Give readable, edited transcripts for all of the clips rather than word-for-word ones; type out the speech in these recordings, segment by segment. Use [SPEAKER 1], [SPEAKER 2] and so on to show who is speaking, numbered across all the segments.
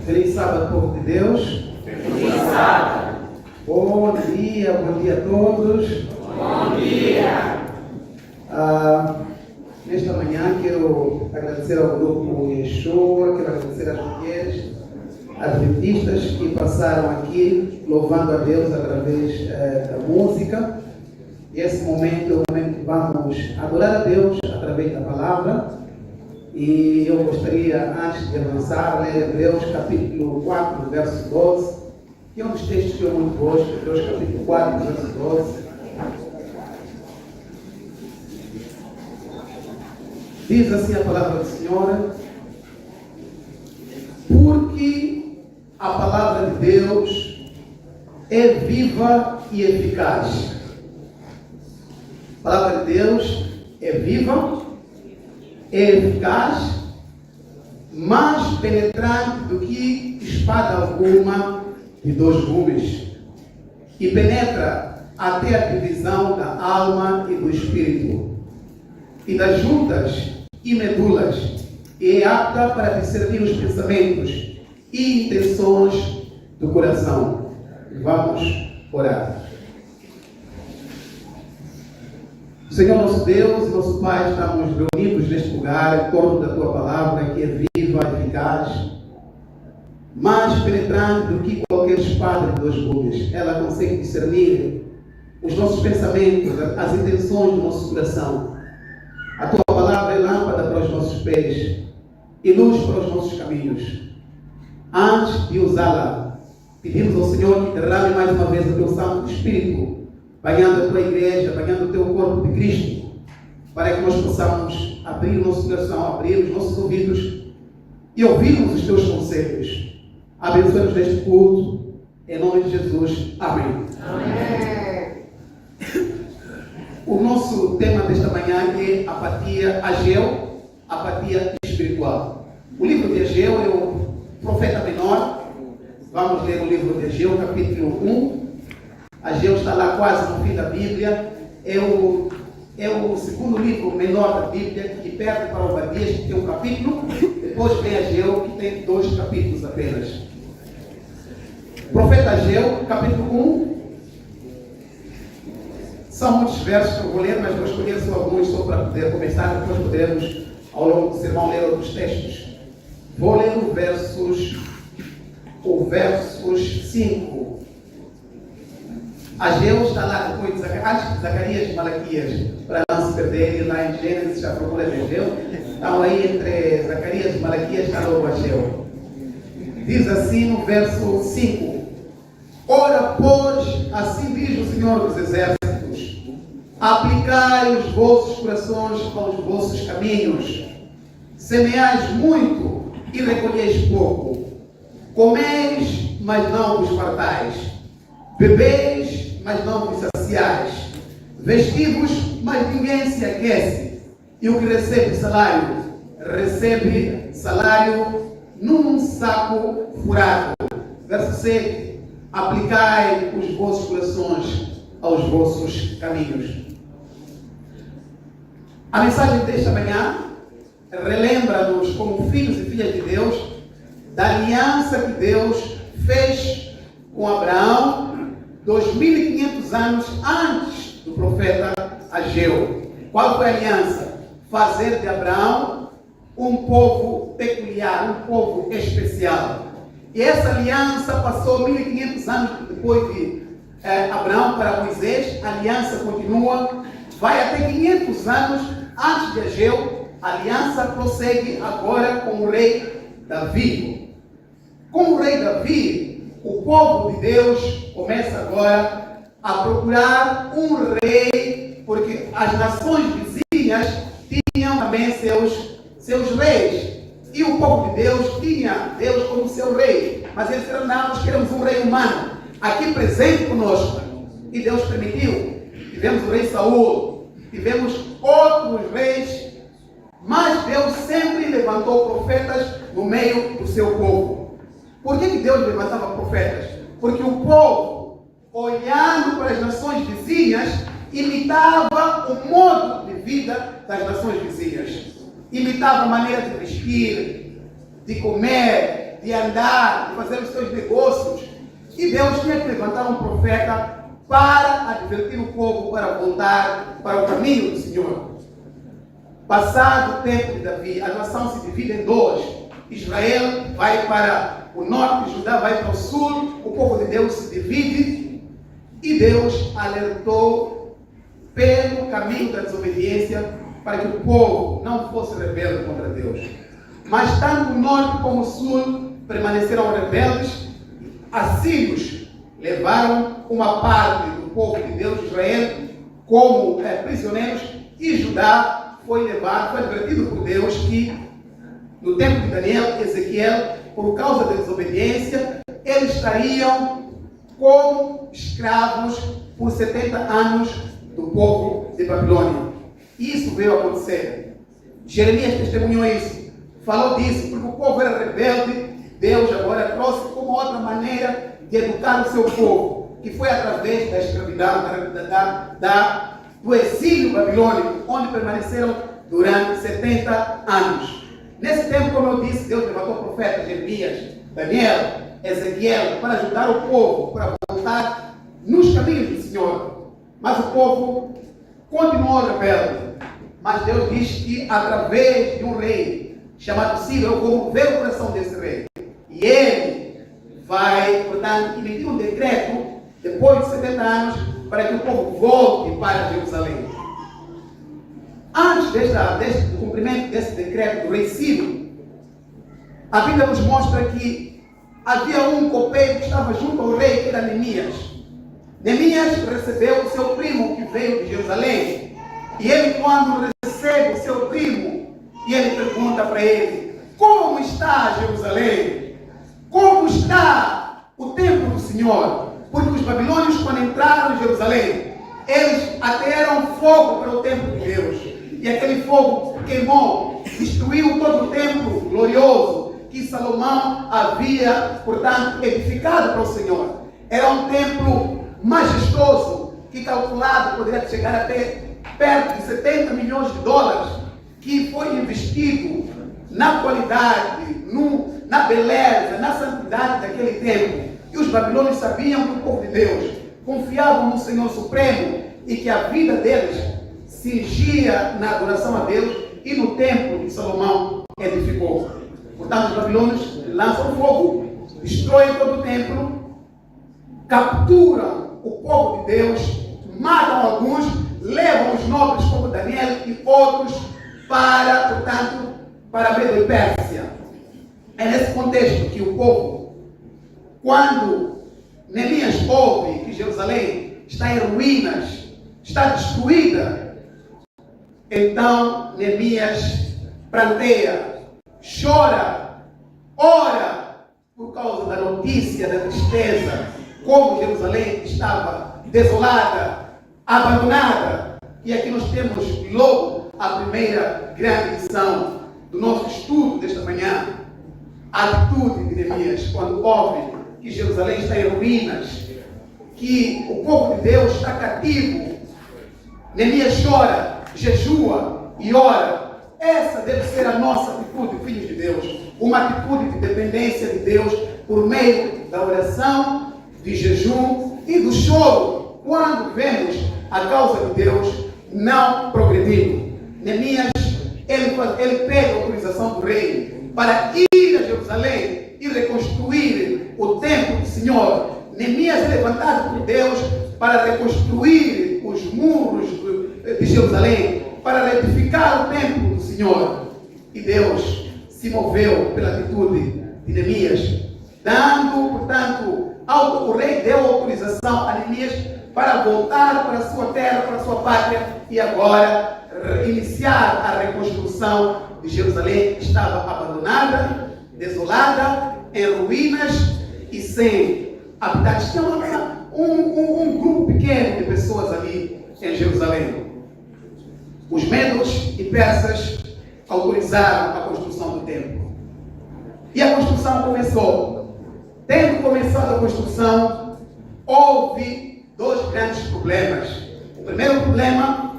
[SPEAKER 1] Feliz sábado, povo de Deus.
[SPEAKER 2] Feliz sábado.
[SPEAKER 1] Bom dia a todos.
[SPEAKER 2] Bom dia.
[SPEAKER 1] Nesta manhã quero agradecer ao grupo Yeshua, quero agradecer às mulheres adventistas que passaram aqui louvando a Deus através da música. E esse momento é o momento que vamos adorar a Deus através da palavra. E eu gostaria, antes de avançar, ler Hebreus capítulo 4, verso 12, que é um dos textos que eu muito gosto. Hebreus capítulo 4, verso 12. Diz assim a palavra do Senhor: porque a palavra de Deus é viva e eficaz. A palavra de Deus é viva, é eficaz, mais penetrante do que espada alguma de dois gumes, e penetra até a divisão da alma e do espírito, e das juntas e medulas, e é apta para discernir os pensamentos e intenções do coração. Vamos orar. Senhor nosso Deus e nosso Pai, estamos reunidos neste lugar em torno da Tua palavra, que é viva e eficaz, mais penetrante do que qualquer espada de dois gumes. Ela consegue discernir os nossos pensamentos, as intenções do nosso coração. A Tua palavra é lâmpada para os nossos pés e luz para os nossos caminhos. Antes de usá-la, pedimos ao Senhor que derrame mais uma vez o Teu Santo Espírito, banhando a Tua igreja, banhando o Teu corpo de Cristo, para que nós possamos abrir o nosso coração, abrir os nossos ouvidos e ouvirmos os Teus conselhos. Abençoe-nos neste culto, em nome de Jesus. Amém.
[SPEAKER 2] Amém.
[SPEAKER 1] O nosso tema desta manhã é apatia, Ageu, apatia espiritual. O livro de Ageu é o profeta menor. Vamos ler o livro de Ageu, capítulo 1. Ageu está lá quase no fim da Bíblia. É o segundo livro menor da Bíblia, que perde para Obadias, que tem um capítulo. Depois vem Ageu, que tem 2 capítulos apenas. Profeta Ageu, capítulo 1. São muitos versos que eu vou ler, mas vou escolher só alguns só para poder começar. Depois poderemos, ao longo do sermão, ler outros textos. Vou ler o versos 5. Ageu está lá depois de Zacarias e Malaquias, para não se perderem lá em Gênesis, já procura de Ageu. Então aí entre Zacarias e Malaquias está logo Ageu. Diz assim no verso 5: Ora, pois, assim diz o Senhor dos Exércitos: aplicai os vossos corações aos vossos caminhos, semeais muito e recolheis pouco, comeis, mas não vos fartais, bebeis, mas não vos saciais, vestivos, mas ninguém se aquece, e o que recebe salário num saco furado. Verso 7: aplicai os vossos corações aos vossos caminhos. A mensagem desta manhã relembra-nos, como filhos e filhas de Deus, da aliança que Deus fez com Abraão 2500 anos antes do profeta Ageu. Qual foi a aliança? Fazer de Abraão um povo peculiar, um povo especial. E essa aliança passou 1500 anos depois de Abraão para Moisés. A aliança continua, vai até 500 anos antes de Ageu. A aliança prossegue agora com o rei Davi. Com o rei Davi, o povo de Deus começa agora a procurar um rei, porque as nações vizinhas tinham também seus reis. E o povo de Deus tinha Deus como seu rei. Mas eles disseram, não, nós queremos um rei humano aqui presente conosco. E Deus permitiu. Tivemos o rei Saul, tivemos outros reis, mas Deus sempre levantou profetas no meio do seu povo. Por que Deus levantava profetas? Porque o povo, olhando para as nações vizinhas, imitava o modo de vida das nações vizinhas. Imitava a maneira de vestir, de comer, de andar, de fazer os seus negócios. E Deus tinha que levantar um profeta para advertir o povo para voltar para o caminho do Senhor. Passado o tempo de Davi, a nação se divide em dois. Israel vai para o norte, Judá vai para o sul, o povo de Deus se divide. E Deus alertou pelo caminho da desobediência para que o povo não fosse rebelde contra Deus. Mas tanto o norte como o sul permaneceram rebeldes. Assírios levaram uma parte do povo de Deus, Israel, como prisioneiros, e Judá foi advertido por Deus que, no tempo de Daniel e Ezequiel, por causa da desobediência, eles estariam como escravos por 70 anos do povo de Babilônia. Isso veio a acontecer. Jeremias testemunhou isso, falou disso, porque o povo era rebelde. Deus agora trouxe como outra maneira de educar o seu povo, que foi através da escravidão, do exílio babilônico, onde permaneceram durante 70 anos. Nesse tempo, como eu disse, Deus levantou profetas, Jeremias, Daniel, Ezequiel, para ajudar o povo, para voltar nos caminhos do Senhor. Mas o povo continuou rebelde. Mas Deus diz que através de um rei chamado Ciro, eu vou mover o coração desse rei. E ele vai, portanto, emitir um decreto, depois de 70 anos, para que o povo volte para Jerusalém. Antes do cumprimento desse decreto do rei Ciro, a Bíblia nos mostra que havia um copeiro que estava junto ao rei, que era Neemias. Neemias recebeu o seu primo que veio de Jerusalém. E ele, quando recebe o seu primo, e ele pergunta para ele: como está Jerusalém? Como está o templo do Senhor? Porque os babilônios, quando entraram em Jerusalém, eles atearam fogo para o templo de Deus. E aquele fogo queimou, destruiu todo o templo glorioso que Salomão havia, portanto, edificado para o Senhor. Era um templo majestoso, que calculado poderia chegar até perto de 70 milhões de dólares, que foi investido na qualidade, na beleza, na santidade daquele templo. E os babilônios sabiam que o povo de Deus confiavam no Senhor Supremo e que a vida deles se enchia na adoração a Deus e no templo que Salomão edificou. Portanto, os babilônios lançam fogo, destroem todo o templo, capturam o povo de Deus, matam alguns, levam os nobres como Daniel e outros para, portanto, para a Medo e Pérsia. É nesse contexto que o povo, quando Neemias ouve que Jerusalém está em ruínas, está destruída, então Neemias pranteia, chora, ora por causa da notícia, da tristeza, como Jerusalém estava desolada, abandonada. E aqui nós temos logo a primeira grande lição do nosso estudo desta manhã. A atitude de Neemias, quando ouve que Jerusalém está em ruínas, que o povo de Deus está cativo. Neemias chora, jejua e ora. Essa deve ser a nossa atitude, filhos de Deus. Uma atitude de dependência de Deus por meio da oração, de jejum e do choro, quando vemos a causa de Deus não progredindo. Neemias, ele pede a autorização do rei para ir a Jerusalém e reconstruir o templo do Senhor. Neemias é levantado por Deus para reconstruir os muros de Jerusalém, para retificar o templo do Senhor. E Deus se moveu pela atitude de Neemias, dando, portanto, o rei deu autorização a Neemias para voltar para a sua terra, para a sua pátria, e agora iniciar a reconstrução de Jerusalém, que estava abandonada, desolada, em ruínas e sem habitantes. Tinha um grupo pequeno de pessoas ali em Jerusalém. Os medos e persas autorizaram a construção do templo. E a construção começou. Tendo começado a construção, houve dois grandes problemas. O primeiro problema,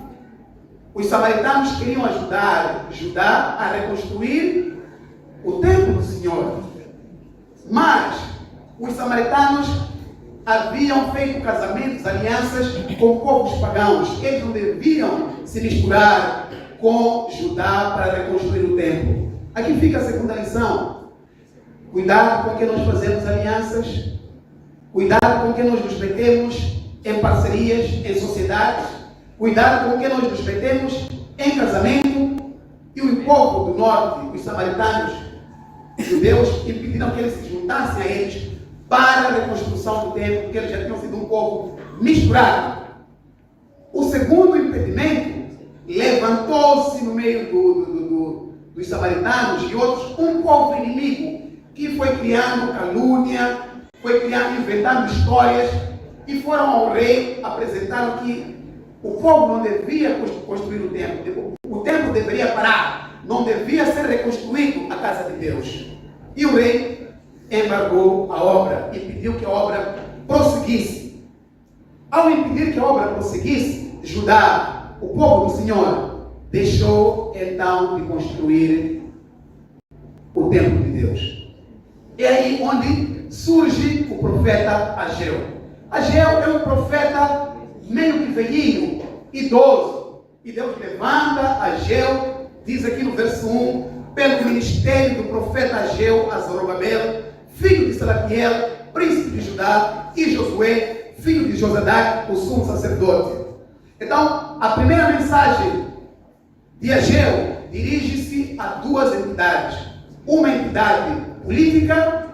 [SPEAKER 1] os samaritanos queriam ajudar Judá a reconstruir o templo do Senhor. Mas os samaritanos haviam feito casamentos, alianças com povos pagãos. Eles não deviam se misturar com Judá para reconstruir o templo. Aqui fica a segunda lição. Cuidado com quem nós fazemos alianças. Cuidado com quem nós nos metemos em parcerias, em sociedades. Cuidado com quem nós nos metemos em casamento. E o povo do norte, os samaritanos, os judeus, impediram que eles se juntassem a eles para a reconstrução do templo, porque eles já tinham sido um povo misturado. O segundo impedimento, levantou-se no meio dos samaritanos e outros um povo inimigo, que foi criando calúnia, foi criando, inventando histórias, e foram ao rei, apresentaram que o povo não devia construir o templo. O templo deveria parar, não devia ser reconstruído a casa de Deus. E o rei embargou a obra e pediu que a obra prosseguisse. Ao impedir que a obra prosseguisse, Judá, o povo do Senhor, deixou então de construir o templo de Deus. É aí onde surge o profeta Ageu. Ageu é um profeta meio que velhinho, idoso. E Deus levanta Ageu, diz aqui no verso 1, pelo ministério do profeta Ageu a Zorobabel, filho de Salatiel, príncipe de Judá, e Josué, filho de Josadac, o sumo sacerdote. Então, a primeira mensagem de Ageu dirige-se a duas entidades. Uma entidade política,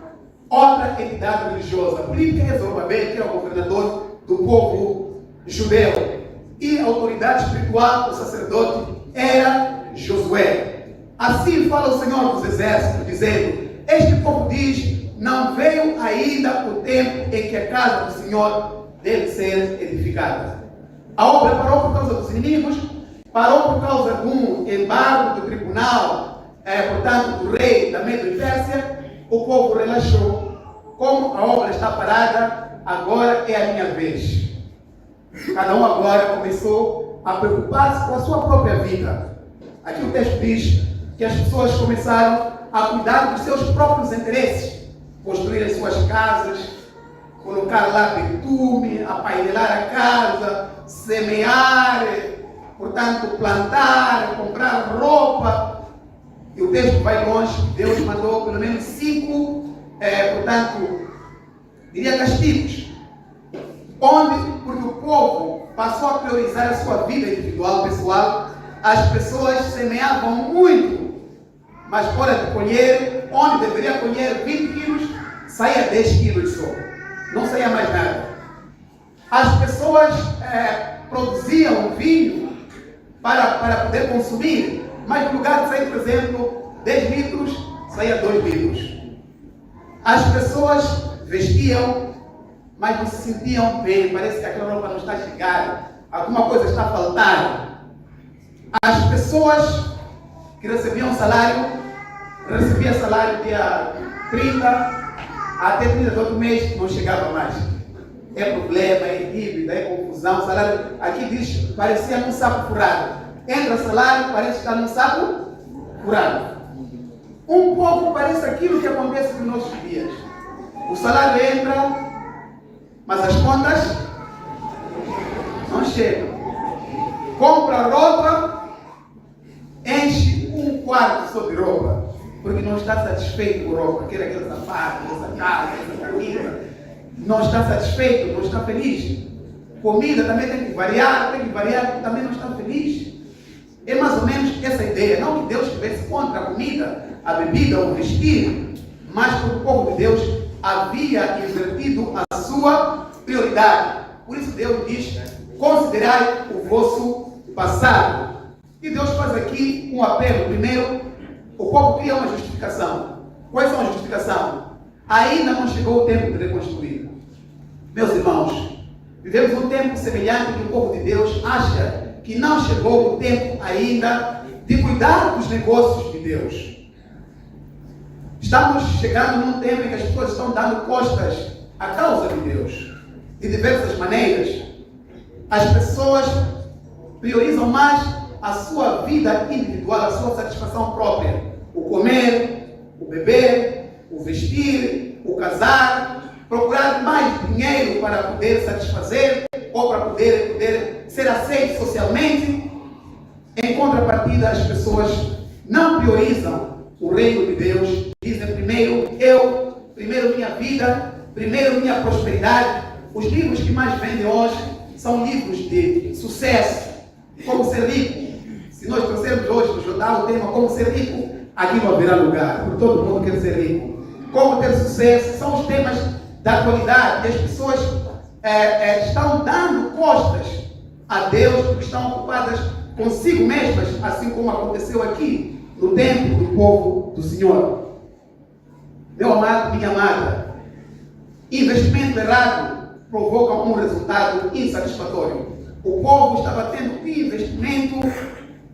[SPEAKER 1] outra entidade religiosa. A política é Zorobabel, que é o governador do povo judeu. E a autoridade espiritual, o sacerdote, era Josué. Assim fala o Senhor dos Exércitos, dizendo: este povo diz, não veio ainda o tempo em que a casa do Senhor deve ser edificada. A obra parou por causa dos inimigos, parou por causa de um embargo do tribunal, portanto, do rei da Medo e Pérsia. O povo relaxou. Como a obra está parada, agora é a minha vez. Cada um agora começou a preocupar-se com a sua própria vida. Aqui o texto diz que as pessoas começaram a cuidar dos seus próprios interesses, construir as suas casas, colocar lá betume, apainelar a casa, semear, portanto, plantar, comprar roupa. E o texto vai longe. Deus mandou pelo menos 5, portanto, diria castigos, porque o povo passou a priorizar a sua vida individual, pessoal. As pessoas semeavam muito, mas hora de colher, onde deveria colher 20 quilos, saía 10 quilos só. Não saía mais nada. As pessoas produziam vinho para poder consumir, mas no lugar de sair, por exemplo, 10 litros, saía 2 litros. As pessoas vestiam, mas não se sentiam bem. Parece que aquela roupa não está chegada, alguma coisa está faltando. As pessoas que recebiam salário dia 30, Até 30 do outro mês não chegava mais. É problema, é dívida, é confusão. Salário, aqui diz, parecia num saco furado. Entra salário, parece estar num saco furado. Um pouco parece aquilo que acontece nos nossos dias. O salário entra, mas as contas não chegam. Compra roupa, enche um quarto só de roupa, porque não está satisfeito com roupa, quer aquele sapato, essa casa, essa camisa. Não está satisfeito, não está feliz. Comida também tem que variar, também não está feliz. É mais ou menos essa ideia. Não que Deus estivesse contra a comida, a bebida, o vestir, mas porque o povo de Deus havia invertido a sua prioridade. Por isso Deus diz, considerai o vosso passado. E Deus faz aqui um apelo. Primeiro, o povo cria uma justificação. Quais são as justificações? Ainda não chegou o tempo de reconstruir. Meus irmãos, vivemos um tempo semelhante que o povo de Deus acha que não chegou o tempo ainda de cuidar dos negócios de Deus. Estamos chegando num tempo em que as pessoas estão dando costas à causa de Deus. De diversas maneiras. As pessoas priorizam mais a sua vida individual, a sua satisfação própria. O comer, o beber, o vestir, o casar, procurar mais dinheiro para poder satisfazer ou para poder ser aceito socialmente. Em contrapartida, as pessoas não priorizam o reino de Deus. Dizem primeiro eu, primeiro minha vida, primeiro minha prosperidade. Os livros que mais vendem hoje são livros de sucesso, como ser rico. Se nós trouxermos hoje no jornal o tema como ser rico, aqui não haverá lugar, porque todo mundo quer ser rico. Como ter sucesso, são os temas da atualidade. E as pessoas estão dando costas a Deus, porque estão ocupadas consigo mesmas, assim como aconteceu aqui no tempo do povo do Senhor. Meu amado, minha amada, investimento errado provoca um resultado insatisfatório. O povo estava tendo investimento,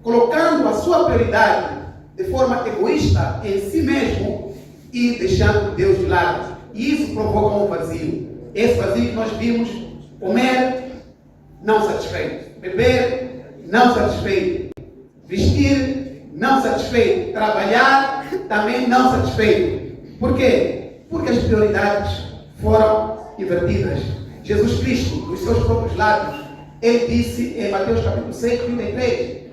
[SPEAKER 1] colocando a sua prioridade de forma egoísta em si mesmo e deixando Deus de lado. E isso provoca um vazio. Esse vazio que nós vimos: comer, não satisfeito; beber, não satisfeito; vestir, não satisfeito; trabalhar, também não satisfeito. Por quê? Porque as prioridades foram invertidas. Jesus Cristo, dos seus próprios lábios, ele disse em Mateus capítulo 6, 33,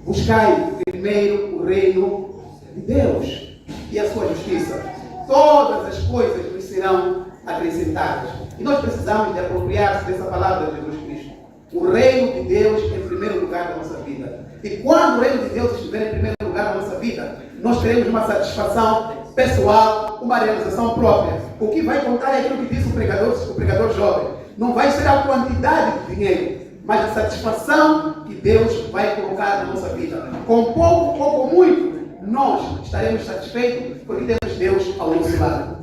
[SPEAKER 1] buscai primeiro o reino de Deus e a sua justiça. Todas as coisas nos serão acrescentadas. E nós precisamos de apropriar-se dessa palavra de Jesus Cristo. O reino de Deus em primeiro lugar da nossa vida. E quando o reino de Deus estiver em primeiro lugar da nossa vida, nós teremos uma satisfação pessoal, uma realização própria. O que vai contar é aquilo que diz o pregador jovem. Não vai ser a quantidade de dinheiro, mas a satisfação que Deus vai colocar na nossa vida. Com pouco ou com muito, nós estaremos satisfeitos porque temos Deus ao nosso lado.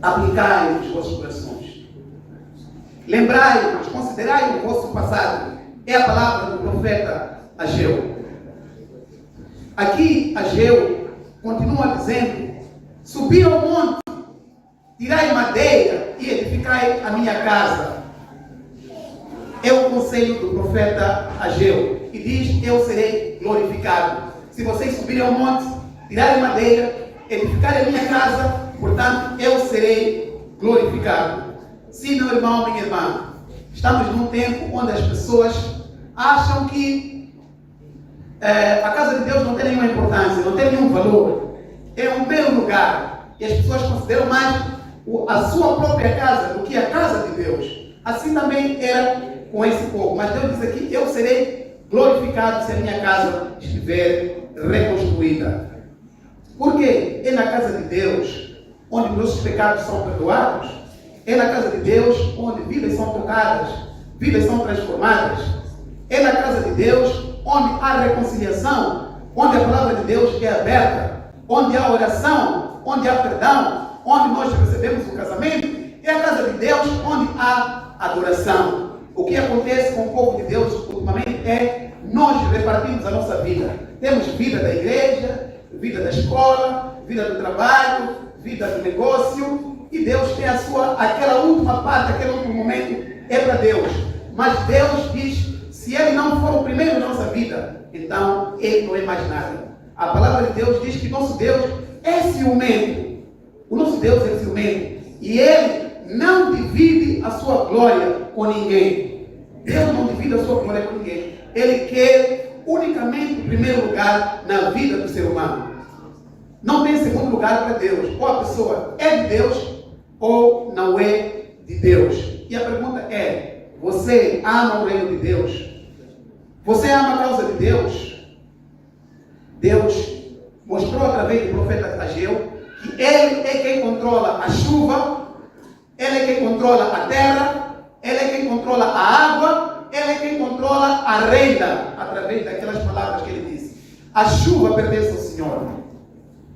[SPEAKER 1] Aplicai nos vossos corações. Lembrai-vos, considerai o vosso passado. É a palavra do profeta Ageu. Aqui Ageu continua dizendo: subi ao monte, tirai madeira e edificai a minha casa. É o conselho do profeta Ageu. E diz: eu serei glorificado. Se vocês subirem ao monte, tirarem madeira, edificarem a minha casa, portanto, eu serei glorificado. Sim, meu irmão, minha irmã, estamos num tempo onde as pessoas acham que a casa de Deus não tem nenhuma importância, não tem nenhum valor. É um mero lugar. E as pessoas consideram mais a sua própria casa do que a casa de Deus. Assim também era com esse povo. Mas Deus diz aqui: eu serei glorificado se a minha casa estiver reconstruída. Porque é na casa de Deus onde nossos pecados são perdoados. É na casa de Deus onde vidas são tocadas, vidas são transformadas. É na casa de Deus onde há reconciliação, onde a palavra de Deus é aberta, onde há oração, onde há perdão, onde nós recebemos o casamento. É a casa de Deus onde há adoração. O que acontece com o povo de Deus ultimamente é nós repartimos a nossa vida. Temos vida da igreja, vida da escola, vida do trabalho, vida do negócio, e Deus tem aquela última parte, aquele último momento, é para Deus. Mas Deus diz, se Ele não for o primeiro na nossa vida, então Ele não é mais nada. A palavra de Deus diz que nosso Deus é ciumento. O nosso Deus é ciumento. E Ele não divide a sua glória com ninguém. Deus não divide a sua glória com ninguém. Ele quer unicamente o primeiro lugar na vida do ser humano. Não tem segundo lugar para Deus. Ou a pessoa é de Deus ou não é de Deus. E a pergunta é, você ama o reino de Deus? Você ama a causa de Deus? Deus mostrou através do profeta Ageu que Ele é quem controla a chuva, Ele é quem controla a terra, Ele é quem controla a água, Ele é quem controla a renda, através daquelas palavras que Ele disse. A chuva pertence ao Senhor.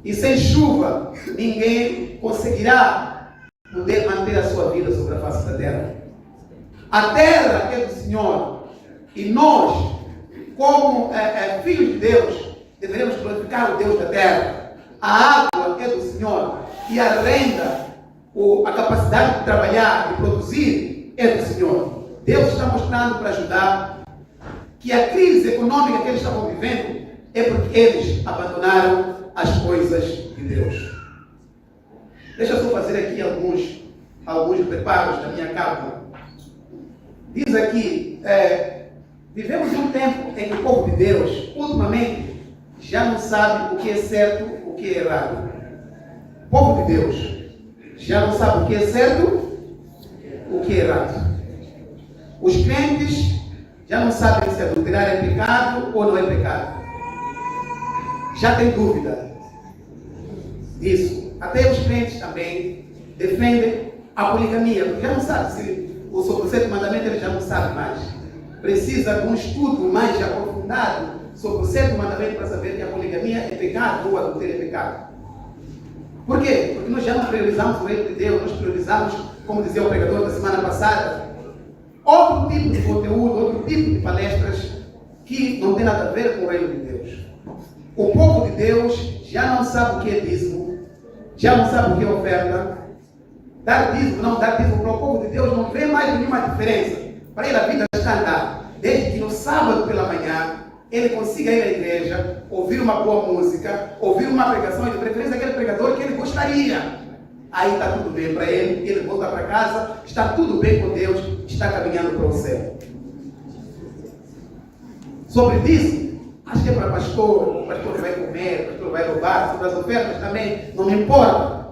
[SPEAKER 1] E sem chuva, ninguém conseguirá poder manter a sua vida sobre a face da terra. A terra é do Senhor. E nós, como filhos de Deus, deveremos glorificar o Deus da terra. A água é do Senhor. E a renda, a capacidade de trabalhar, de produzir, é do Senhor. Deus está mostrando para ajudar que a crise econômica que eles estavam vivendo é porque eles abandonaram as coisas de Deus. Deixa eu só fazer aqui alguns preparos da minha capa. Diz aqui, vivemos um tempo em que o povo de Deus, ultimamente, já não sabe o que é certo, o que é errado. O povo de Deus já não sabe o que é certo, o que é errado. Os crentes já não sabem se adulterar é pecado ou não é pecado. Já tem dúvida disso. Até os crentes também defendem a poligamia, porque já não sabe se sobre o sétimo mandamento, ele já não sabe mais. Precisa de um estudo mais aprofundado sobre o sétimo mandamento para saber que a poligamia é pecado ou o adultério é pecado. Por quê? Porque nós já não priorizamos o reino de Deus, nós priorizamos, como dizia o pregador da semana passada, outro tipo de conteúdo, outro tipo de palestras que não tem nada a ver com o reino de Deus. O povo de Deus já não sabe o que é dízimo, já não sabe o que é oferta. Dar dízimo, não dar dízimo para o povo de Deus não vê mais nenhuma diferença. Para ele a vida está a andar. Desde que no sábado pela manhã ele consiga ir à igreja, ouvir uma boa música, ouvir uma pregação, e de preferência aquele pregador que ele gostaria. Aí está tudo bem para ele, ele volta para casa, está tudo bem com Deus, está caminhando para o céu. Sobre dízimo, acho que é para pastor, o pastor vai comer, o pastor vai roubar, sobre as ofertas também, não me importa.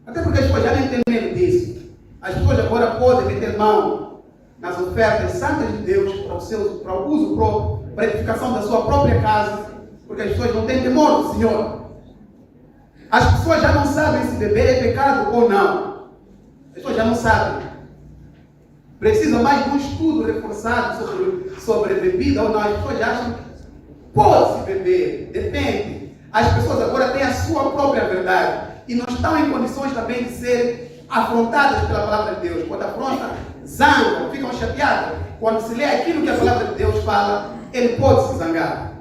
[SPEAKER 1] Até porque as pessoas já nem têm medo disso. As pessoas agora podem meter mão nas ofertas santas de Deus para o uso próprio, para a edificação da sua própria casa, porque as pessoas não têm temor do Senhor. As pessoas já não sabem se beber é pecado ou não. As pessoas já não sabem. Precisa mais de um estudo reforçado sobre bebida ou não. As pessoas já acham que pode-se beber, depende. As pessoas agora têm a sua própria verdade e não estão em condições também de serem afrontadas pela palavra de Deus. Quando afrontam, zangam, ficam chateados. Quando se lê aquilo que a palavra de Deus fala, ele pode se zangar.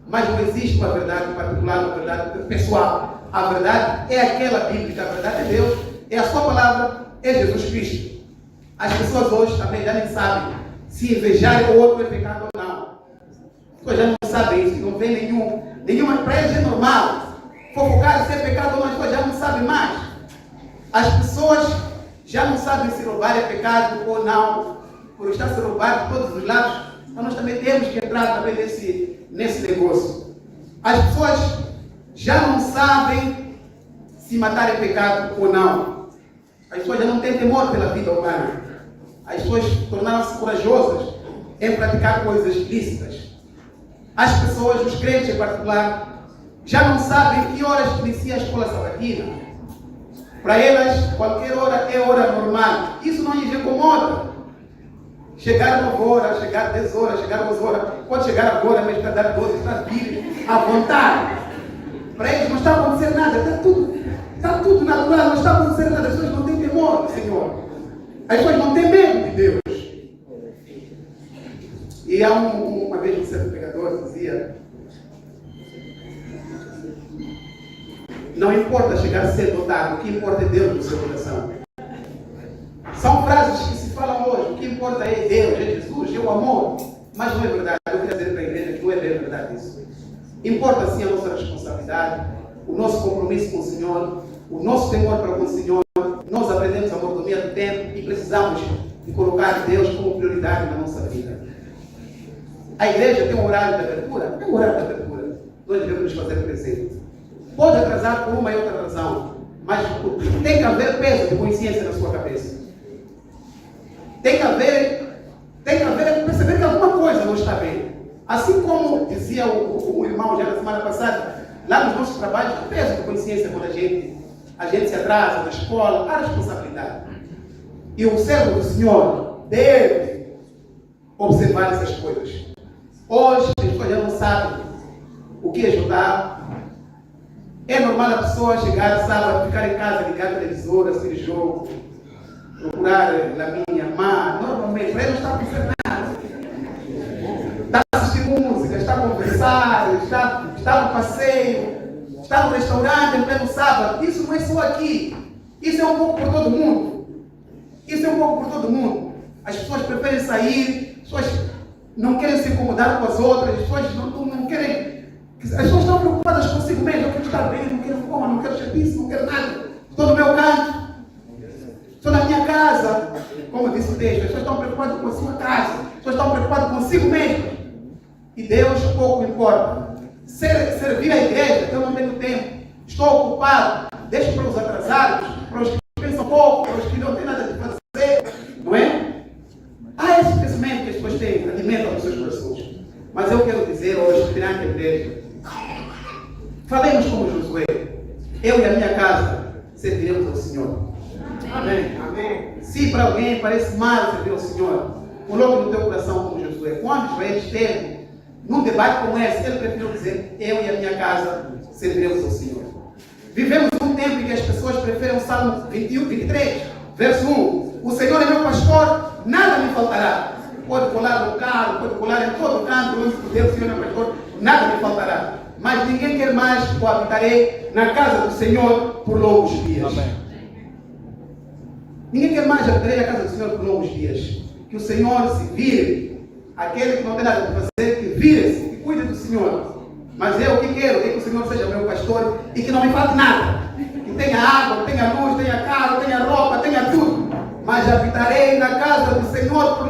[SPEAKER 1] Mas não existe uma verdade particular, uma verdade pessoal. A verdade é aquela bíblica, a verdade é Deus, é a sua palavra, é Jesus Cristo. As pessoas hoje também já nem sabem se invejar o outro é pecado ou não. As pessoas já não sabem isso, não vê nenhuma para eles é normal. Fofocar se é pecado ou não, as pessoas já não sabem mais. As pessoas já não sabem se roubar é pecado ou não, por estar se roubar de todos os lados. Então nós também temos que entrar também nesse negócio. As pessoas já não sabem se matar é pecado ou não. As pessoas já não têm temor pela vida humana. As pessoas tornaram-se corajosas em praticar coisas ilícitas. As pessoas, os crentes em particular, já não sabem que horas inicia a escola sabatina. Para elas, qualquer hora é hora normal. Isso não lhes incomoda. Chegar 9 horas, chegar 10 horas, chegar 12 horas, pode chegar agora, mas para dar 12, está vir à vontade. Para eles não está acontecendo nada, está tudo natural, não está acontecendo nada. As pessoas não têm temor do Senhor. As pessoas não têm medo de Deus. E há uma vez um certo pregador dizia: não importa chegar cedo ou tarde, o que importa é Deus no seu coração. São frases que se falam hoje, o que importa é Deus, é Jesus, é o amor. Mas não é verdade, eu quero dizer para a igreja que não é verdade isso. Importa sim a nossa responsabilidade, o nosso compromisso com o Senhor, o nosso temor para com o Senhor. Nós aprendemos a mordomia do tempo e precisamos de colocar Deus como prioridade na nossa vida. A igreja tem um horário de abertura? Tem um horário de abertura. Nós devemos nos fazer presente. Pode atrasar por uma e outra razão, mas tem que haver peso de consciência na sua cabeça. Tem que haver perceber que alguma coisa não está bem. Assim como dizia o irmão já na semana passada, lá nos nossos trabalhos, há peso de consciência quando a gente se atrasa na escola, há responsabilidade. E o servo do Senhor deve observar essas coisas. Hoje, as pessoas já não sabem o que ajudar. É normal a pessoa chegar sábado, ficar em casa, ligar a televisor, assistir jogo, procurar Laminha, Má. Normalmente, para ele não está a fazer nada. Está a assistir música, está a conversar, está no passeio, está no restaurante em pleno sábado. Isso não é só aqui. Isso é um pouco por todo mundo. Isso é um pouco por todo mundo. As pessoas preferem sair, as pessoas não querem se incomodar com as outras, as pessoas não querem. As pessoas estão preocupadas consigo mesmo. Eu quero estar bem, não quero fome, não quero chatice, não quero nada. Estou no meu canto. Estou na minha casa. Como disse o texto, as pessoas estão preocupadas com a sua casa. As pessoas estão preocupadas consigo mesmo. E Deus pouco importa. Servir a igreja, eu não tenho tempo. Estou ocupado. Deixo para os atrasados, para os que pensam pouco, para os que não têm nada de fazer. Não é? Há esse pensamento que as pessoas têm, alimentam os seus corações. Mas eu quero dizer hoje, perante a igreja, falemos como Josué. Eu e a minha casa serviremos ao Senhor. Amém. Amém. Se para alguém parece mal servir ao Senhor, coloque no teu coração como Josué. Quando Josué esteve num debate como esse, ele preferiu dizer: eu e a minha casa serviremos ao Senhor. Vivemos um tempo em que as pessoas preferem o Salmo 23, verso 1. O Senhor é meu pastor, nada me faltará. Pode colar no carro, pode colar em todo canto, onde puder, o Senhor é meu pastor, nada me faltará. Mas ninguém quer mais que eu habitarei na casa do Senhor por longos dias. Amém. Ninguém quer mais habitarei na casa do Senhor por longos dias. Que o Senhor se vire. Aquele que não tem nada para fazer, que vire-se, que cuide do Senhor. Mas eu o que quero é que o Senhor seja meu pastor e que não me falte nada. Que tenha água, tenha luz, tenha carro, tenha roupa, tenha tudo. Mas habitarei na casa do Senhor por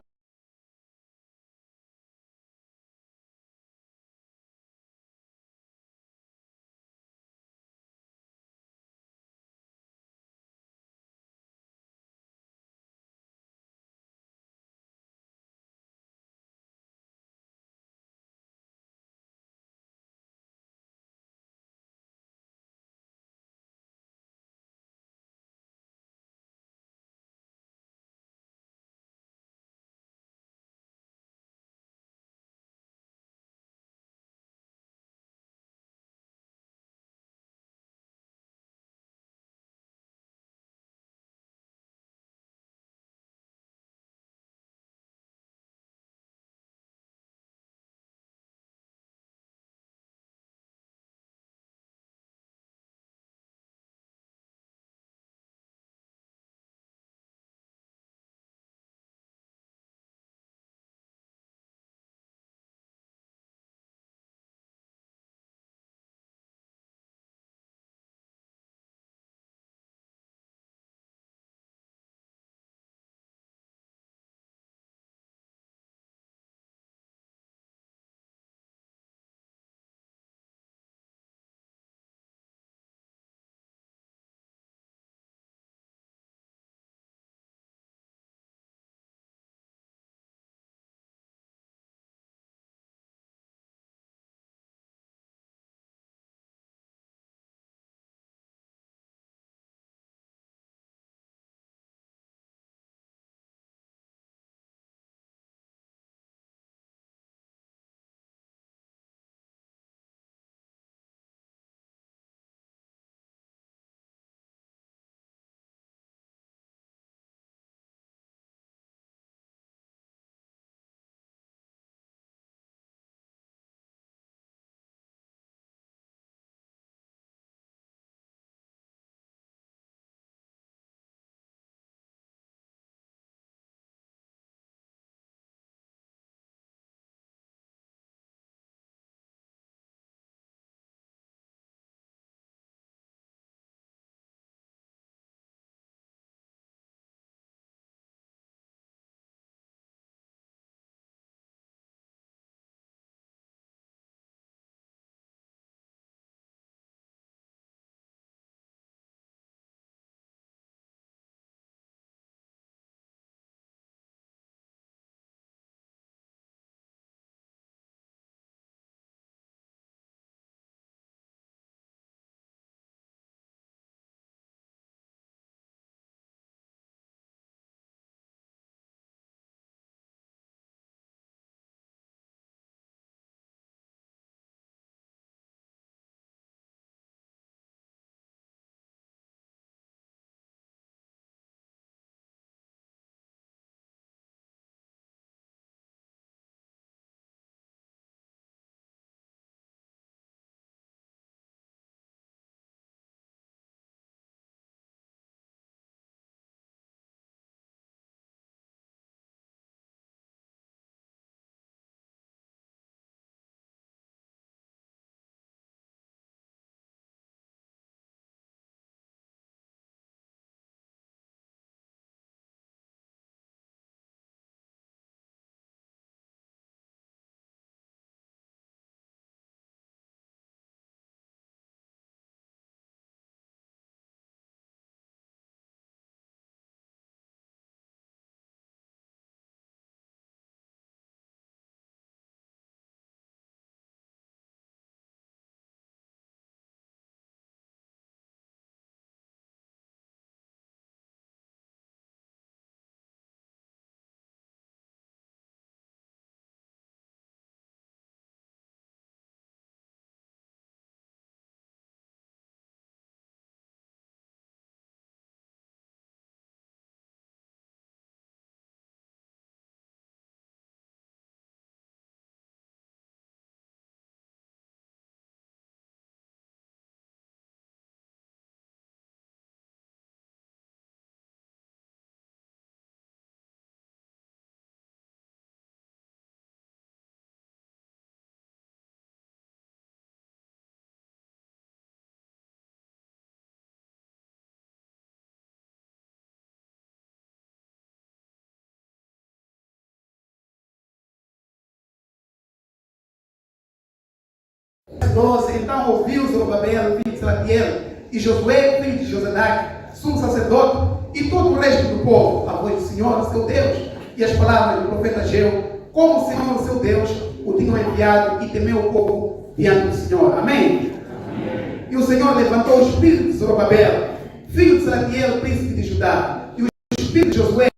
[SPEAKER 1] verso 12, então ouviu Zorobabel, filho de Salatiel, e Josué, filho de Josadak, sumo sacerdote, e todo o resto do povo, a voz do Senhor, seu Deus, e as palavras do profeta Ageu, como o Senhor, seu Deus, o tinham enviado, e temeu o povo diante do Senhor. Amém? Amém. E o Senhor levantou o espírito de Zorobabel, filho de Salatiel, príncipe de Judá, e o espírito de Josué,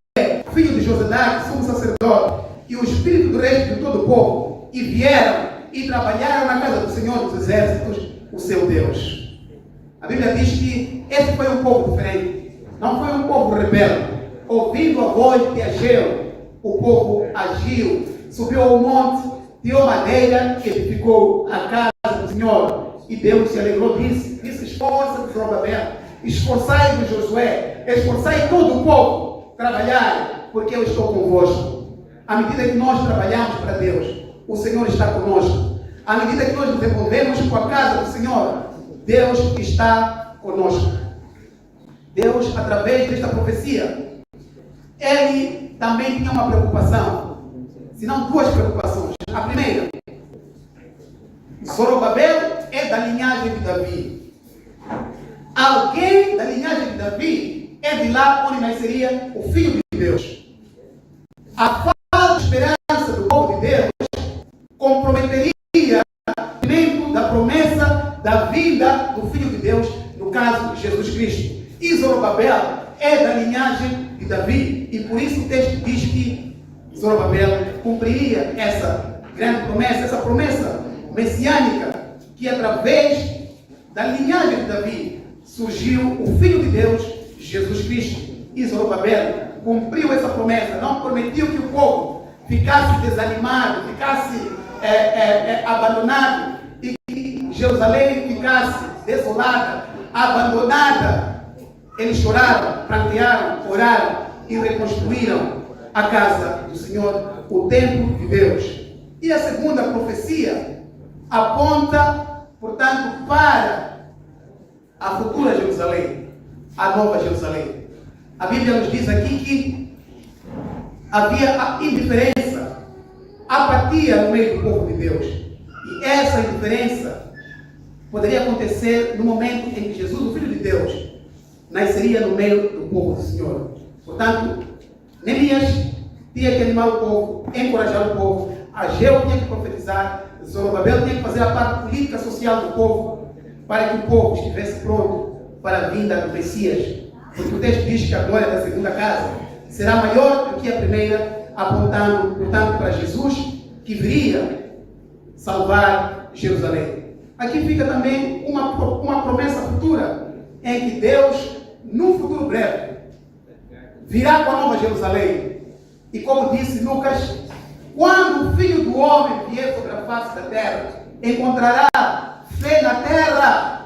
[SPEAKER 1] filho de Josadak, sumo sacerdote, e o espírito do resto de todo o povo, e vieram e trabalharam na casa do Senhor dos Exércitos, o seu Deus. A Bíblia diz que esse foi um povo diferente, não foi um povo rebelde. Ouvindo a voz de Ageu, o povo agiu, subiu ao monte, tirou madeira e edificou a casa do Senhor. E Deus se alegrou disso. Disse: esforça-te, Zorobabel, esforçai-vos, Josué, esforçai todo o povo, trabalhai, porque eu estou convosco. À medida que nós trabalhamos para Deus, o Senhor está conosco. À medida que nós nos envolvemos com a casa do Senhor, Deus está conosco. Deus, através desta profecia, Ele também tinha uma preocupação, se não duas preocupações. A primeira, Zorobabel é da linhagem de Davi. Alguém da linhagem de Davi é de lá onde nasceria o Filho de Deus. A falta de esperança do povo de Deus comprometeria o cumprimento da promessa da vinda do Filho de Deus, no caso de Jesus Cristo. E Zorobabel é da linhagem de Davi, e por isso o texto diz que Zorobabel cumpriria essa grande promessa, essa promessa messiânica, que através da linhagem de Davi surgiu o Filho de Deus, Jesus Cristo. E Zorobabel cumpriu essa promessa, não permitiu que o povo ficasse desanimado, ficasse abandonado, e que Jerusalém ficasse desolada, abandonada. Eles choraram, prantearam, oraram e reconstruíram a casa do Senhor, o templo de Deus. E a segunda profecia aponta, portanto, para a futura Jerusalém, a nova Jerusalém. A Bíblia nos diz aqui que havia a indiferença, apatia no meio do povo de Deus. E essa indiferença poderia acontecer no momento em que Jesus, o Filho de Deus, nasceria no meio do povo do Senhor. Portanto, Neemias tinha que animar o povo, encorajar o povo, Ageu tinha que profetizar, Zorobabel tinha que fazer a parte política social do povo, para que o povo estivesse pronto para a vinda do Messias. Porque o texto diz que a glória da segunda casa será maior do que a primeira, apontando, portanto, para Jesus, que viria salvar Jerusalém. Aqui fica também uma promessa futura, em que Deus, num futuro breve, virá com a nova Jerusalém. E como disse Lucas, quando o Filho do Homem vier sobre a face da terra, encontrará fé na terra.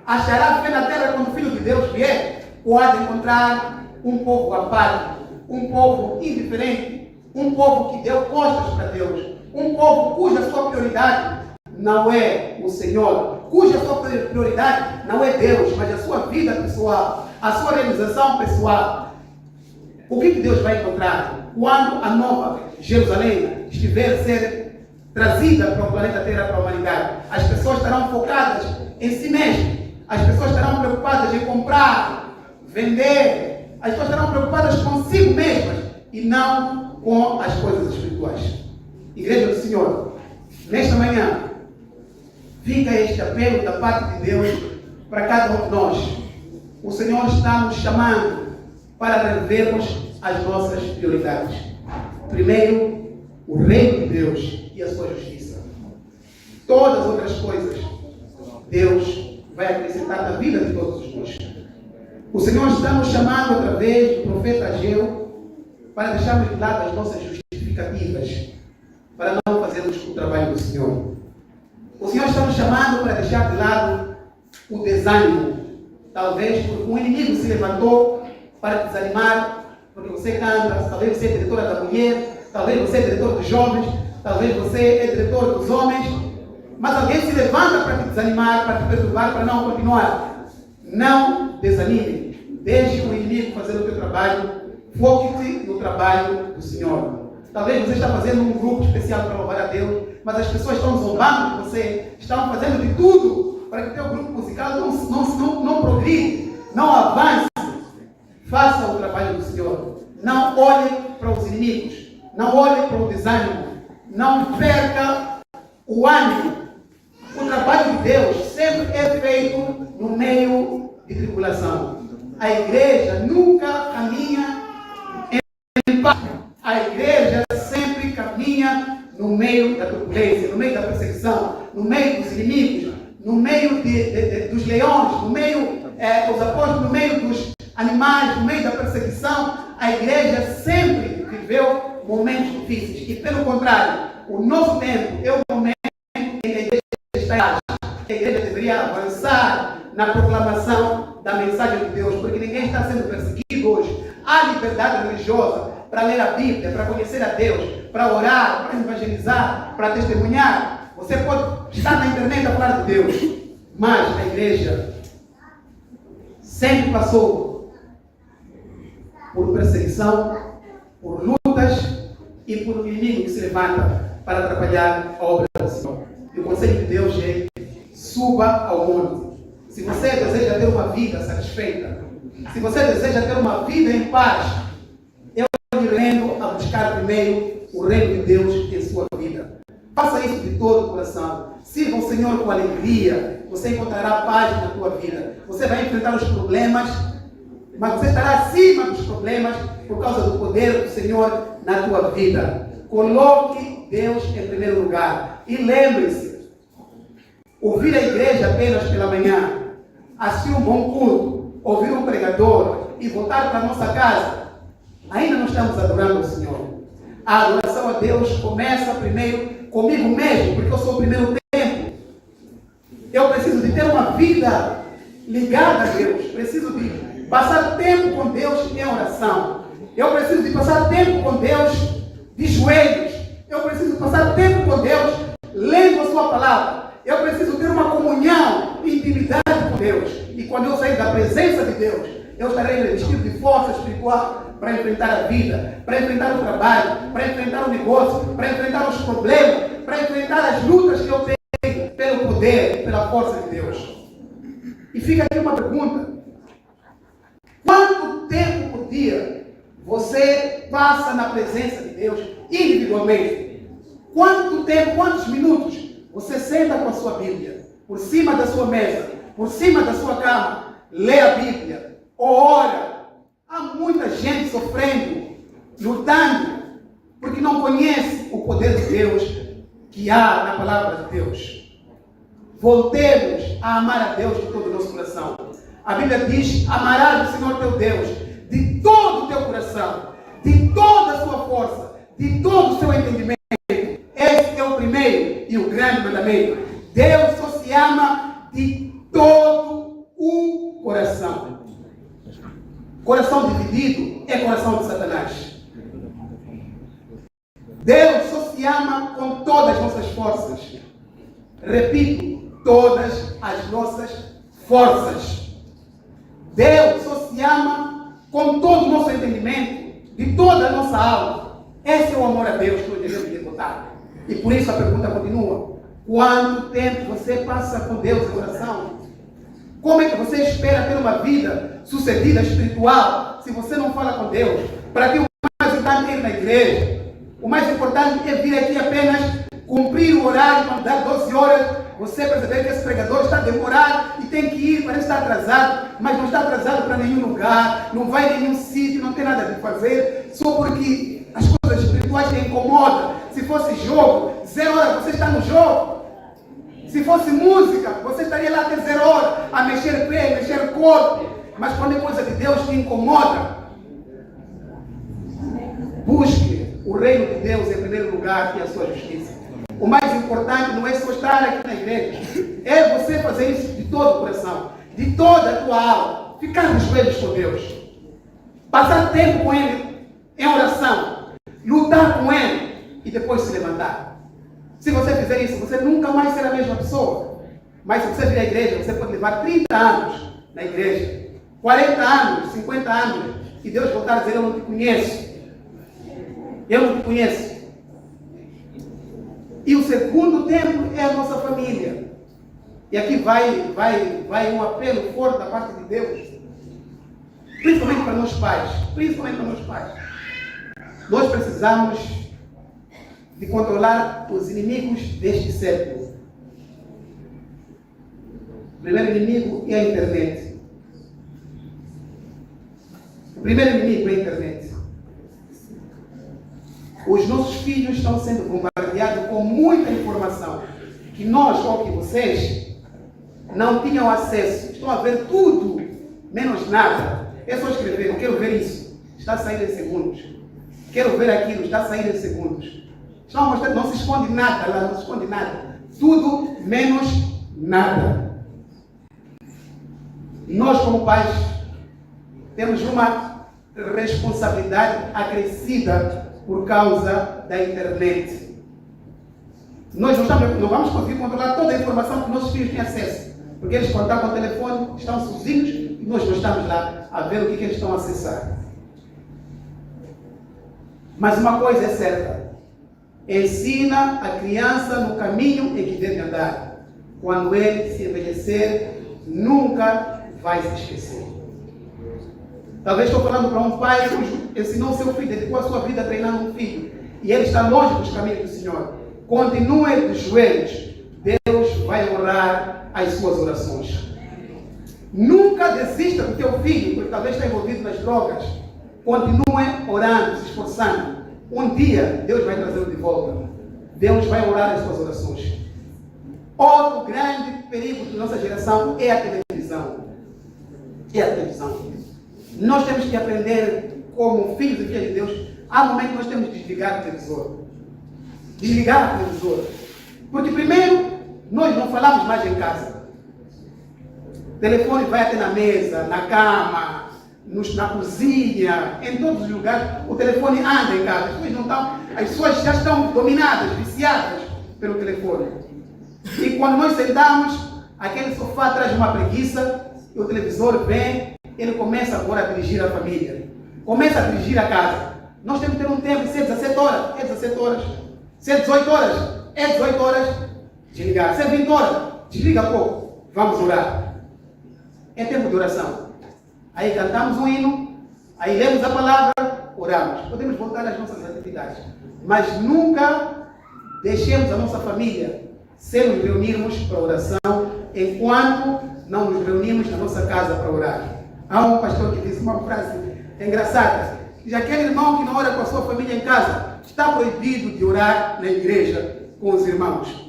[SPEAKER 1] Achará fé na terra quando o Filho de Deus vier? Ou há de encontrar um povo apático, um povo indiferente, um povo que deu costas para Deus, um povo cuja sua prioridade não é o Senhor, cuja sua prioridade não é Deus, mas a sua vida pessoal, a sua realização pessoal. O que Deus vai encontrar quando a nova Jerusalém estiver a ser trazida para o planeta Terra, para a humanidade? As pessoas estarão focadas em si mesmas, as pessoas estarão preocupadas em comprar, vender, as pessoas estarão preocupadas consigo mesmas e não com as coisas espirituais. Igreja do Senhor, nesta manhã, fica este apelo da parte de Deus para cada um de nós. O Senhor está nos chamando para revermos as nossas prioridades. Primeiro, o reino de Deus e a sua justiça. Todas as outras coisas, Deus vai acrescentar na vida de todos nós. O Senhor está nos chamando através do profeta Ageu para deixarmos de lado as nossas justificativas, para não fazermos o trabalho do Senhor. O Senhor está nos chamando para deixar de lado o desânimo, talvez porque um inimigo se levantou para te desanimar, porque você canta, talvez você é diretora da mulher, talvez você é diretor dos jovens, talvez você é diretor dos homens, mas alguém se levanta para te desanimar, para te perturbar, para não continuar. Não desanime, deixe o inimigo fazer o teu trabalho, foque-te no trabalho do Senhor. Talvez você está fazendo um grupo especial para louvar a Deus, mas as pessoas estão zombando de você, estão fazendo de tudo para que o teu grupo musical não progride, não avance. Faça o trabalho do Senhor. Não olhe para os inimigos. Não olhe para o desânimo. Não perca o ânimo. O trabalho de Deus sempre é feito no meio de tribulação. A igreja nunca caminha em paz. A igreja sempre caminha no meio da turbulência, no meio da perseguição, no meio dos inimigos, no meio dos leões, no meio dos apóstolos, no meio dos animais, no meio da perseguição. A igreja sempre viveu momentos difíceis. E pelo contrário, o nosso tempo é o momento em que a igreja está em paz. A igreja deveria avançar na proclamação da mensagem de Deus, porque ninguém está sendo perseguido hoje. Há liberdade religiosa para ler a Bíblia, para conhecer a Deus, para orar, para evangelizar, para testemunhar. Você pode estar na internet a falar de Deus, mas a igreja sempre passou por perseguição, por lutas e por um inimigo que se levanta para atrapalhar a obra do Senhor. E o conselho de Deus é: suba ao monte. Se você deseja ter uma vida satisfeita, se você deseja ter uma vida em paz, eu lhe recomendo a buscar primeiro o reino de Deus em sua vida. Faça isso de todo o coração. Sirva o Senhor com alegria. Você encontrará paz na tua vida. Você vai enfrentar os problemas, mas você estará acima dos problemas por causa do poder do Senhor na tua vida. Coloque Deus em primeiro lugar. E lembre-se, ouvir a igreja apenas pela manhã, assistir um bom culto, ouvir um pregador e voltar para a nossa casa, ainda não estamos adorando o Senhor. A adoração a Deus começa primeiro comigo mesmo, porque eu sou o primeiro tempo. Eu preciso de ter uma vida ligada a Deus. Preciso de passar tempo com Deus em oração. Eu preciso de passar tempo com Deus de joelhos. Eu preciso passar tempo com Deus lendo a sua palavra. Eu preciso ter uma comunhão, intimidade com Deus. E quando eu sair da presença de Deus, eu estarei revestido de força espiritual para enfrentar a vida, para enfrentar o trabalho, para enfrentar o negócio, para enfrentar os problemas, para enfrentar as lutas que eu tenho pelo poder, pela força de Deus. E fica aqui uma pergunta: quanto tempo por dia você passa na presença de Deus individualmente? Quanto tempo, quantos minutos você senta com a sua Bíblia, por cima da sua mesa, por cima da sua cama, lê a Bíblia, ou ora? Há muita gente sofrendo, lutando, porque não conhece o poder de Deus que há na palavra de Deus. Voltemos a amar a Deus de todo o nosso coração. A Bíblia diz: amarás o Senhor teu Deus de todo o teu coração, de toda a sua força, de todo o seu entendimento. Esse é o primeiro e o grande mandamento. Deus só se ama de todo o coração. Coração dividido é coração de Satanás. Deus só se ama com todas as nossas forças. Repito, todas as nossas forças. Deus só se ama com todo o nosso entendimento, de toda a nossa alma. Esse é o amor a Deus que nós devemos devotar. E por isso a pergunta continua: quanto tempo você passa com Deus em oração? Como é que você espera ter uma vida sucedida espiritual se você não fala com Deus? Para que o mais importante é ir na igreja. O mais importante é vir aqui apenas cumprir o horário, quando dá 12 horas, você perceber que esse pregador está demorado e tem que ir, parece estar atrasado, mas não está atrasado para nenhum lugar, não vai em nenhum sítio, não tem nada de fazer, só porque as coisas espirituais te incomodam. Se fosse jogo, 0 horas você está no jogo. Se fosse música, você estaria lá até 0 horas, a mexer pé, mexer corpo. Mas quando é coisa de Deus, te incomoda. Busque o reino de Deus em primeiro lugar e a sua justiça. O mais importante não é só estar aqui na igreja. É você fazer isso de todo o coração, de toda a tua alma. Ficar nos joelhos com Deus. Passar tempo com Ele em oração. Lutar com Ele e depois se levantar. Se você fizer isso, você nunca mais será a mesma pessoa. Mas se você vir à igreja, você pode levar 30 anos na igreja, 40 anos, 50 anos, e Deus voltar a dizer: eu não te conheço. Eu não te conheço. E o segundo templo é a nossa família. E aqui vai um apelo forte da parte de Deus. Principalmente para nós pais. Principalmente para nós pais. Nós precisamos de controlar os inimigos deste século. O primeiro inimigo é a internet. O primeiro inimigo é a internet. Os nossos filhos estão sendo bombardeados com muita informação que nós, ou que vocês, não tinham acesso. Estão a ver tudo, menos nada. É só escrever, eu quero ver isso. Está a sair em segundos. Quero ver aquilo, está a sair em segundos. Estão a mostrar, não se esconde nada lá, não se esconde nada. Tudo menos nada. Nós, como pais, temos uma responsabilidade acrescida por causa da internet. Nós não vamos conseguir controlar toda a informação que nossos filhos têm acesso. Porque eles, quando estão com o telefone, estão sozinhos e nós não estamos lá a ver o que eles estão a acessar. Mas uma coisa é certa. Ensina a criança no caminho em que deve andar. Quando ele se envelhecer, nunca vai se esquecer. Talvez estou falando para um pai que ensinou o seu filho, dedicou a sua vida a treinar um filho, e ele está longe dos caminhos do Senhor. Continue de joelhos. Deus vai honrar as suas orações. Nunca desista do teu filho, porque talvez está envolvido nas drogas. Continue orando, se esforçando. Um dia, Deus vai trazê-lo de volta. Deus vai orar as suas orações. Outro grande perigo de nossa geração é a televisão. É a televisão. Nós temos que aprender, como filhos e filhas de Deus, há momentos que nós temos que desligar o televisor. Desligar o televisor. Porque primeiro, nós não falamos mais em casa. O telefone vai até na mesa, na cama, na cozinha, em todos os lugares. O telefone anda em casa. As pessoas já estão dominadas, viciadas pelo telefone. E quando nós sentamos, aquele sofá traz uma preguiça, e o televisor vem, ele começa agora a dirigir a família. Começa a dirigir a casa. Nós temos que ter um tempo, se é 17 horas, é 17 horas. Se é 18 horas, é 18 horas. Desligar. Se é 20 horas, desliga pouco. Vamos orar. É tempo de oração. Aí cantamos um hino, aí lemos a palavra, oramos. Podemos voltar às nossas atividades. Mas nunca deixemos a nossa família sem nos reunirmos para oração, enquanto não nos reunimos na nossa casa para orar. Há um pastor que disse uma frase engraçada. Já aquele irmão que não ora com a sua família em casa, está proibido de orar na igreja com os irmãos.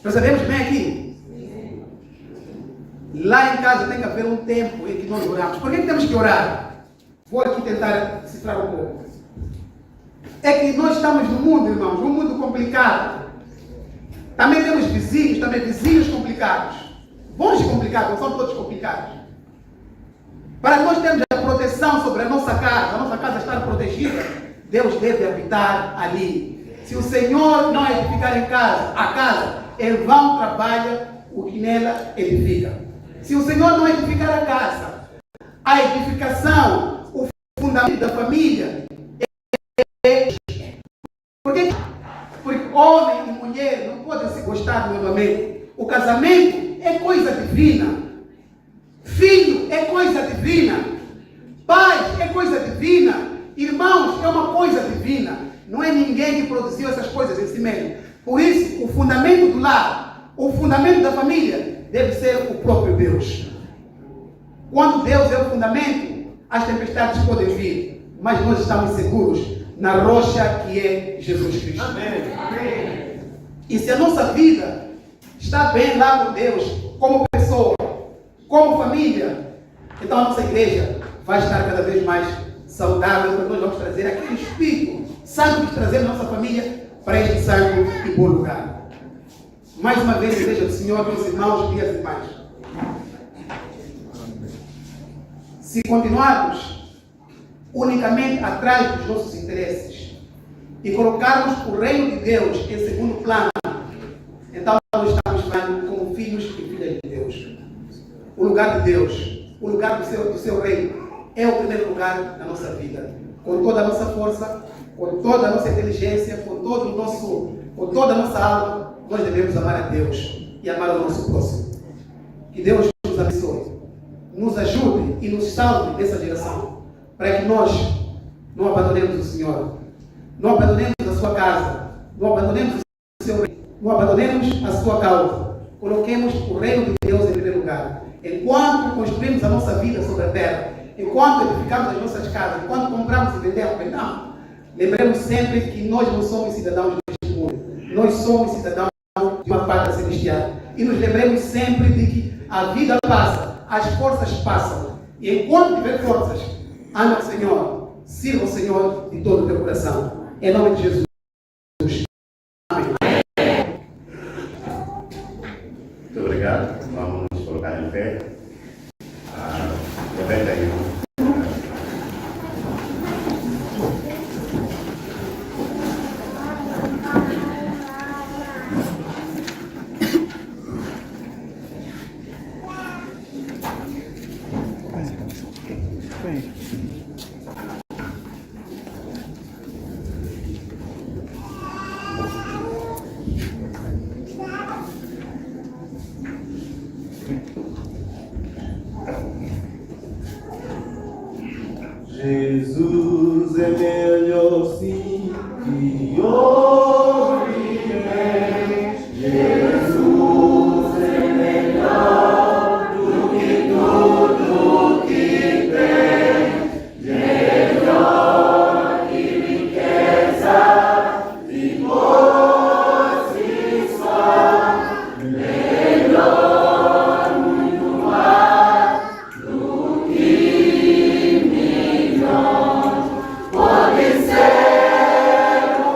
[SPEAKER 1] Percebemos bem aqui? Lá em casa tem que haver um tempo em que nós oramos. Por que temos que orar? Vou aqui tentar cifrar um pouco. É que nós estamos no mundo, irmãos, um mundo complicado. Também temos vizinhos, vizinhos complicados. Bons e complicados, não são todos complicados. Para nós termos a proteção sobre a nossa casa estar protegida, Deus deve habitar ali. Se o Senhor não edificar a casa, em vão trabalha o que nela edifica. Se o Senhor não edificar a casa, a edificação, o fundamento da família, porque homem e mulher não podem se gostar novamente. O casamento é coisa divina. Filho é coisa divina. Pais é coisa divina. Irmãos é uma coisa divina. Não é ninguém que produziu essas coisas em si mesmo. Por isso, o fundamento do lar, o fundamento da família, deve ser o próprio Deus. Quando Deus é o fundamento, as tempestades podem vir, mas nós estamos seguros na rocha que é Jesus Cristo. Amém. E se a nossa vida está bem lá com Deus, como pessoa, como família, então a nossa igreja vai estar cada vez mais saudável, porque nós vamos trazer aquele Espírito Santo que trazer a nossa família para este santo e bom lugar. Mais uma vez, igreja do Senhor, meus irmãos e as irmãs. Se continuarmos unicamente atrás dos nossos interesses e colocarmos o reino de Deus em segundo plano, então nós estamos falando como filhos e filhas de Deus. O lugar de Deus, o lugar do seu reino é o primeiro lugar na nossa vida. Com toda a nossa força, com toda a nossa inteligência, com toda a nossa alma, nós devemos amar a Deus e amar o nosso próximo. Que Deus nos abençoe, nos ajude e nos salve dessa geração, para que nós não abandonemos o Senhor, não abandonemos a sua casa, não abandonemos o seu reino, não abandonemos a sua causa. Coloquemos o reino de Deus em primeiro lugar. Enquanto construímos a nossa vida sobre a terra, enquanto edificamos as nossas casas, enquanto compramos e vendemos, lembremos sempre que nós não somos cidadãos deste mundo. Nós somos cidadãos de uma pátria celestial. E nos lembremos sempre de que a vida passa, as forças passam. E enquanto tiver forças, ama o Senhor, sirva o Senhor de todo o teu coração. Em nome de Jesus. Amém.
[SPEAKER 3] Muito obrigado. Vamos nos colocar em pé. 91.
[SPEAKER 4] Jesus é melhor sim que homem. Jesus é melhor do que tudo que tem. Melhor que riqueza e posição. Melhor muito mais do que milhões. Pode ser o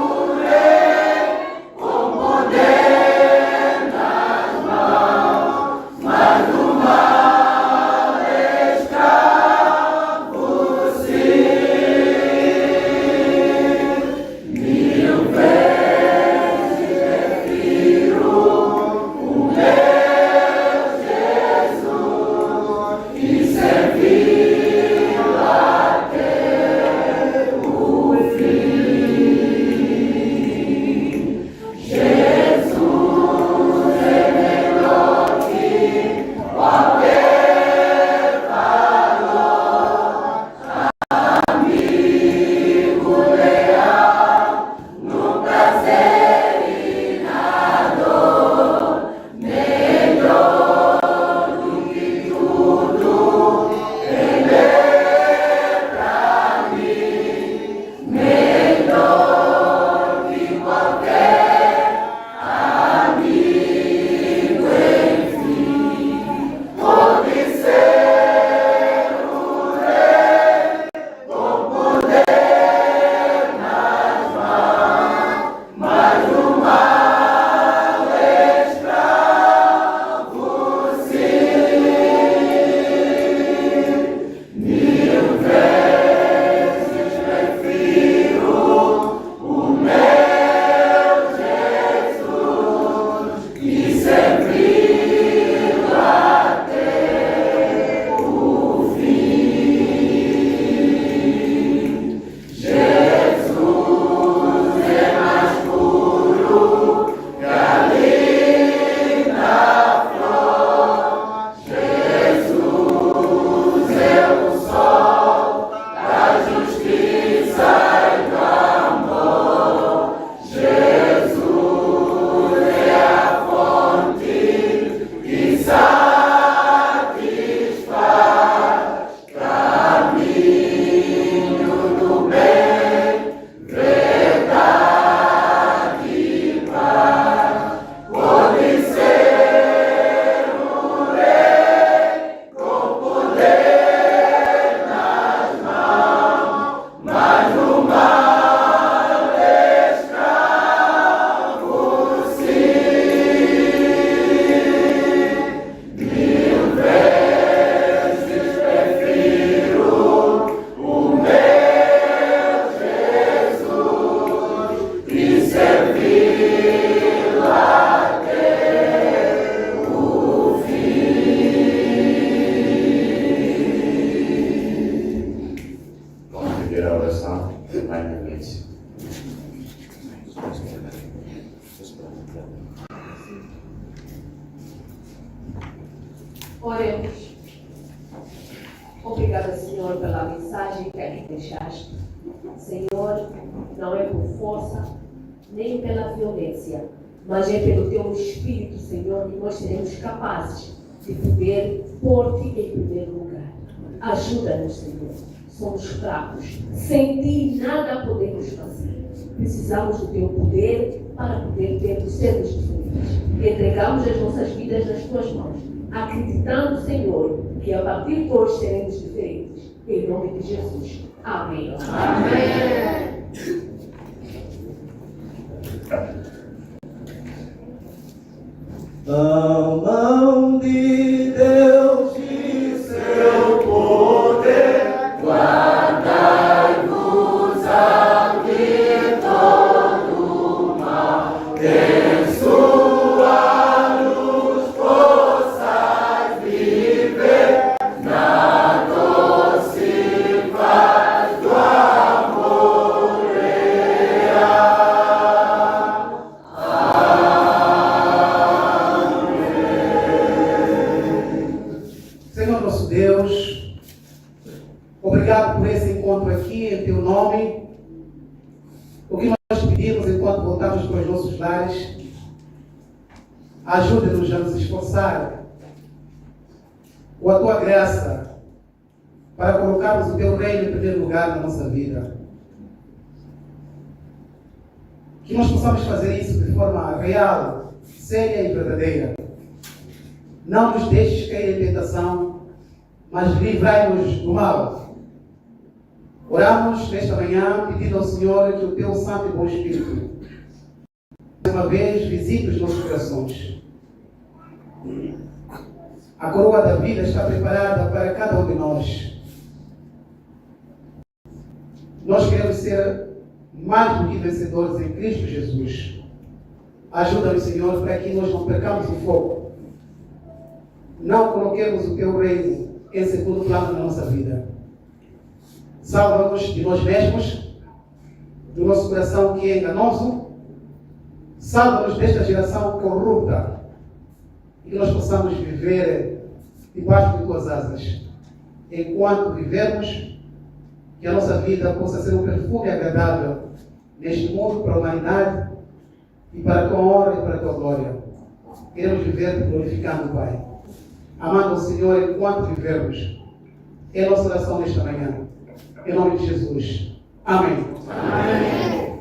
[SPEAKER 4] rei.
[SPEAKER 3] pedir a oração que vai no início.
[SPEAKER 2] Oremos. Obrigada, Senhor, pela mensagem que aqui deixaste. Senhor, não é por força, nem pela violência, mas é pelo Teu Espírito, Senhor, que nós seremos capazes de poder pôr-te em primeiro lugar. Ajuda-nos, Senhor. Somos fracos. Sem Ti nada podemos fazer. Precisamos do Teu poder para poder sermos diferentes. Entregamos as nossas vidas nas Tuas mãos, acreditando, Senhor, que a partir de hoje seremos diferentes. Em nome de Jesus. Amém. Amém.
[SPEAKER 4] A mão de Deus e seu poder guardai-vos de todo mal. Em sua luz possais viver na doce paz do amor real.
[SPEAKER 1] Senhor nosso Deus, obrigado por esse encontro aqui em Teu nome. O que nós pedimos enquanto voltamos para os nossos lares, ajuda-nos a nos esforçar com a Tua graça para colocarmos o Teu reino em primeiro lugar na nossa vida. Que nós possamos fazer isso de forma real, séria e verdadeira. Não nos deixes cair em tentação, mas livrai-nos do mal. Oramos nesta manhã pedindo ao Senhor que o Teu Santo e Bom Espírito mais uma vez visite os nossos corações. A coroa da vida está preparada para cada um de nós. Nós queremos ser mais do que vencedores em Cristo Jesus. Ajuda-nos, Senhor, para que nós não percamos o foco. Não coloquemos o Teu reino em segundo plano na nossa vida. Salva-nos de nós mesmos, do nosso coração que é enganoso. Salva-nos desta geração corrupta e que nós possamos viver debaixo de Tuas asas. Enquanto vivermos, que a nossa vida possa ser um perfume agradável neste mundo para a humanidade e para a Tua honra e para a Tua glória. Queremos viver glorificando o Pai, amando o Senhor enquanto vivermos. É a nossa oração nesta manhã. Em nome de Jesus. Amém.
[SPEAKER 2] Amém.